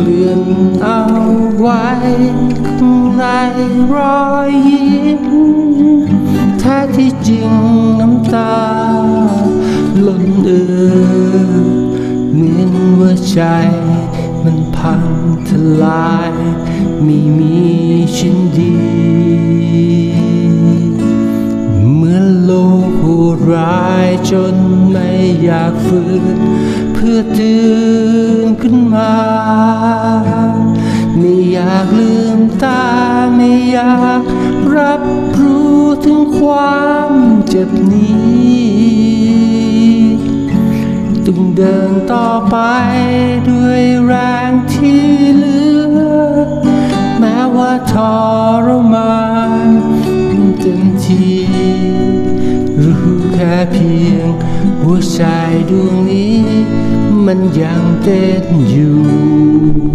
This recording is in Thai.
เลื่อนเอาไว้ข้างในรอยยิ้มแท้ที่จริงน้ำตาล้นเหมือนว่าใจมันพังทลายไม่มีชิ้นดีเหมือนโลกโหดร้ายจนไม่อยากฟื้นเพื่อตื่นขึ้นมาไม่อยากลืมตาไม่อยากรับรู้ถึงความเจ็บนี้ต้องเดินต่อไปด้วยแรงที่เหลือแม้ว่าทรมานเต็มทีรู้แค่เพียงหัวใจดวงนี้มันยังเต้นอยู่